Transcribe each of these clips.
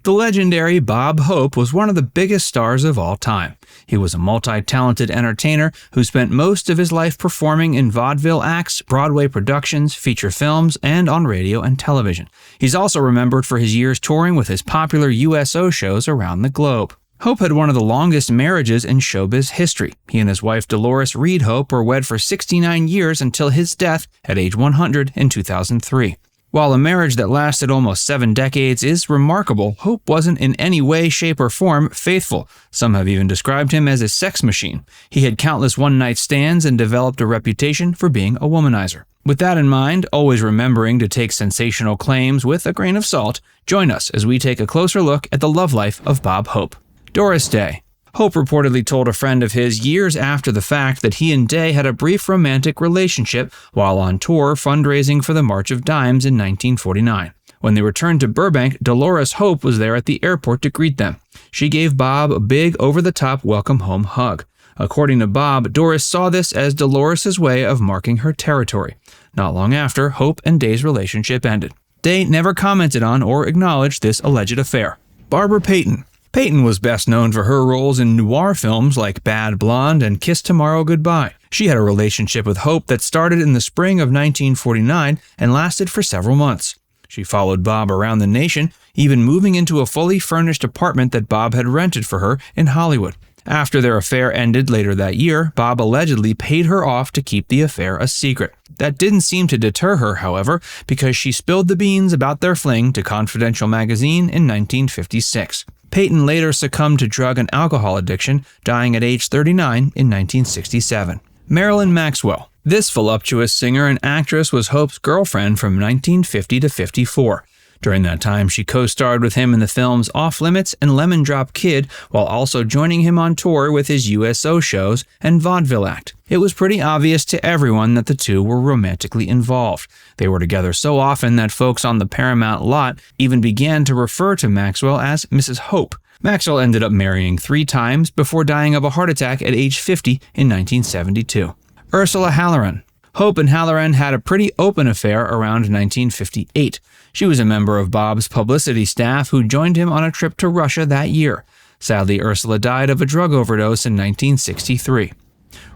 The legendary Bob Hope was one of the biggest stars of all time. He was a multi-talented entertainer who spent most of his life performing in vaudeville acts, Broadway productions, feature films, and on radio and television. He's also remembered for his years touring with his popular USO shows around the globe. Hope had one of the longest marriages in showbiz history. He and his wife Delores Reade Hope were wed for 69 years until his death at age 100 in 2003. While a marriage that lasted almost 7 decades is remarkable, Hope wasn't in any way, shape, or form faithful. Some have even described him as a sex machine. He had countless one-night stands and developed a reputation for being a womanizer. With that in mind, always remembering to take sensational claims with a grain of salt, join us as we take a closer look at the love life of Bob Hope. Doris Day. Hope reportedly told a friend of his years after the fact that he and Day had a brief romantic relationship while on tour fundraising for the March of Dimes in 1949. When they returned to Burbank, Delores Hope was there at the airport to greet them. She gave Bob a big, over-the-top welcome home hug. According to Bob, Doris saw this as Delores' way of marking her territory. Not long after, Hope and Day's relationship ended. Day never commented on or acknowledged this alleged affair. Barbara Payton. Payton was best known for her roles in noir films like Bad Blonde and Kiss Tomorrow Goodbye. She had a relationship with Hope that started in the spring of 1949 and lasted for several months. She followed Bob around the nation, even moving into a fully furnished apartment that Bob had rented for her in Hollywood. After their affair ended later that year, Bob allegedly paid her off to keep the affair a secret. That didn't seem to deter her, however, because she spilled the beans about their fling to Confidential magazine in 1956. Payton later succumbed to drug and alcohol addiction, dying at age 39 in 1967. Marilyn Maxwell. This voluptuous singer and actress was Hope's girlfriend from 1950 to 54. During that time, she co-starred with him in the films Off Limits and Lemon Drop Kid, while also joining him on tour with his USO shows and vaudeville act. It was pretty obvious to everyone that the two were romantically involved. They were together so often that folks on the Paramount lot even began to refer to Maxwell as Mrs. Hope. Maxwell ended up marrying 3 times before dying of a heart attack at age 50 in 1972. Ursula Halloran. Hope and Halloran had a pretty open affair around 1958. She was a member of Bob's publicity staff who joined him on a trip to Russia that year. Sadly, Ursula died of a drug overdose in 1963.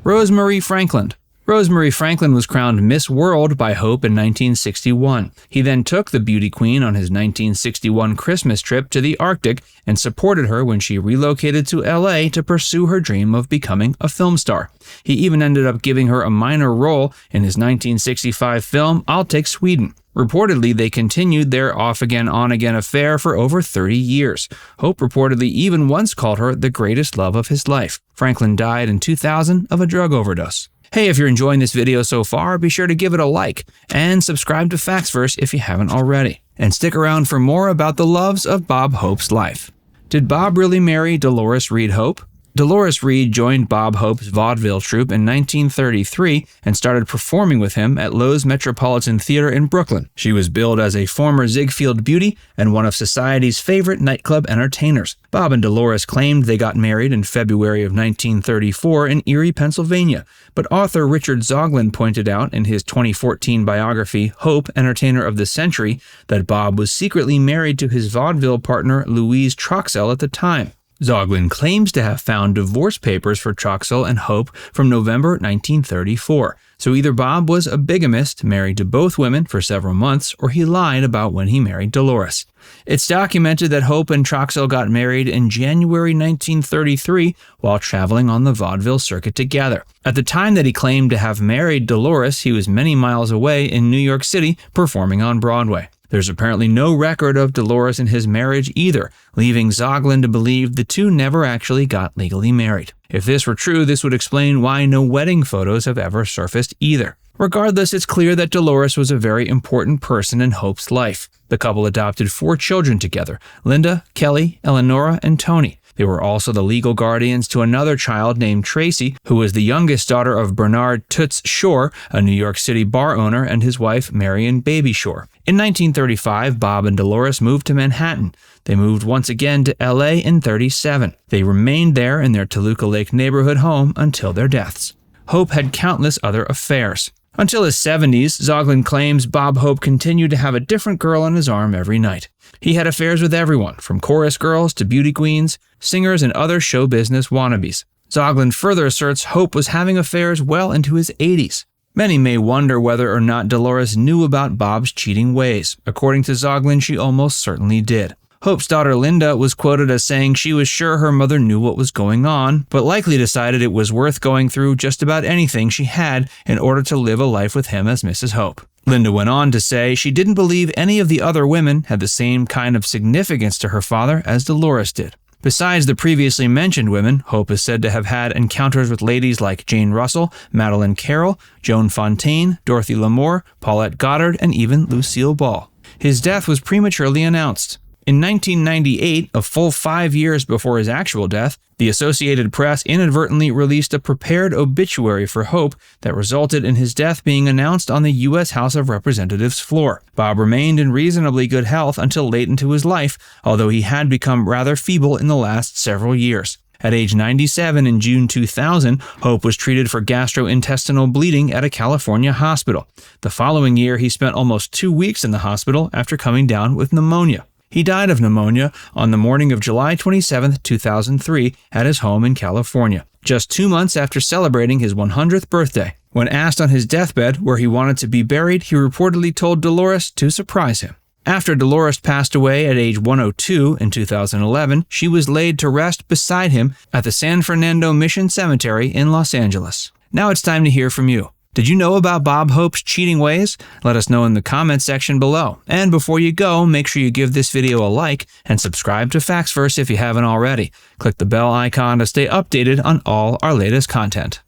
Rosemarie Frankland. Rosemarie Frankland was crowned Miss World by Hope in 1961. He then took the beauty queen on his 1961 Christmas trip to the Arctic and supported her when she relocated to LA to pursue her dream of becoming a film star. He even ended up giving her a minor role in his 1965 film I'll Take Sweden. Reportedly, they continued their off-again, on-again affair for over 30 years. Hope reportedly even once called her the greatest love of his life. Frankland died in 2000 of a drug overdose. Hey, if you're enjoying this video so far, be sure to give it a like and subscribe to Factsverse if you haven't already. And stick around for more about the loves of Bob Hope's life. Did Bob really marry Delores Reade Hope? Delores Reade joined Bob Hope's vaudeville troupe in 1933 and started performing with him at Loew's Metropolitan Theater in Brooklyn. She was billed as a former Ziegfeld beauty and one of society's favorite nightclub entertainers. Bob and Delores claimed they got married in February of 1934 in Erie, Pennsylvania, but author Richard Zoglin pointed out in his 2014 biography, Hope, Entertainer of the Century, that Bob was secretly married to his vaudeville partner Louise Troxell at the time. Zoglin claims to have found divorce papers for Troxell and Hope from November 1934. So either Bob was a bigamist, married to both women for several months, or he lied about when he married Delores. It's documented that Hope and Troxell got married in January 1933 while traveling on the vaudeville circuit together. At the time that he claimed to have married Delores, he was many miles away in New York City performing on Broadway. There's apparently no record of Delores and his marriage either, leaving Zoglin to believe the two never actually got legally married. If this were true, this would explain why no wedding photos have ever surfaced either. Regardless, it's clear that Delores was a very important person in Hope's life. The couple adopted 4 children together: Linda, Kelly, Eleonora, and Tony. They were also the legal guardians to another child named Tracy, who was the youngest daughter of Bernard Toots Shore, a New York City bar owner, and his wife Marion Baby Shore. In 1935, Bob and Delores moved to Manhattan. They moved once again to LA in 1937. They remained there in their Toluca Lake neighborhood home until their deaths. Hope had countless other affairs. Until his 70s, Zoglin claims Bob Hope continued to have a different girl on his arm every night. He had affairs with everyone, from chorus girls to beauty queens, singers, and other show business wannabes. Zoglin further asserts Hope was having affairs well into his 80s. Many may wonder whether or not Delores knew about Bob's cheating ways. According to Zoglin, she almost certainly did. Hope's daughter Linda was quoted as saying she was sure her mother knew what was going on, but likely decided it was worth going through just about anything she had in order to live a life with him as Mrs. Hope. Linda went on to say she didn't believe any of the other women had the same kind of significance to her father as Delores did. Besides the previously mentioned women, Hope is said to have had encounters with ladies like Jane Russell, Madeleine Carroll, Joan Fontaine, Dorothy Lamour, Paulette Goddard, and even Lucille Ball. His death was prematurely announced. In 1998, a full 5 years before his actual death, the Associated Press inadvertently released a prepared obituary for Hope that resulted in his death being announced on the U.S. House of Representatives floor. Bob remained in reasonably good health until late into his life, although he had become rather feeble in the last several years. At age 97 in June 2000, Hope was treated for gastrointestinal bleeding at a California hospital. The following year, he spent almost 2 weeks in the hospital after coming down with pneumonia. He died of pneumonia on the morning of July 27, 2003, at his home in California, just 2 months after celebrating his 100th birthday. When asked on his deathbed where he wanted to be buried, he reportedly told Delores to surprise him. After Delores passed away at age 102 in 2011, she was laid to rest beside him at the San Fernando Mission Cemetery in Los Angeles. Now it's time to hear from you. Did you know about Bob Hope's cheating ways? Let us know in the comments section below. And before you go, make sure you give this video a like and subscribe to Factsverse if you haven't already. Click the bell icon to stay updated on all our latest content.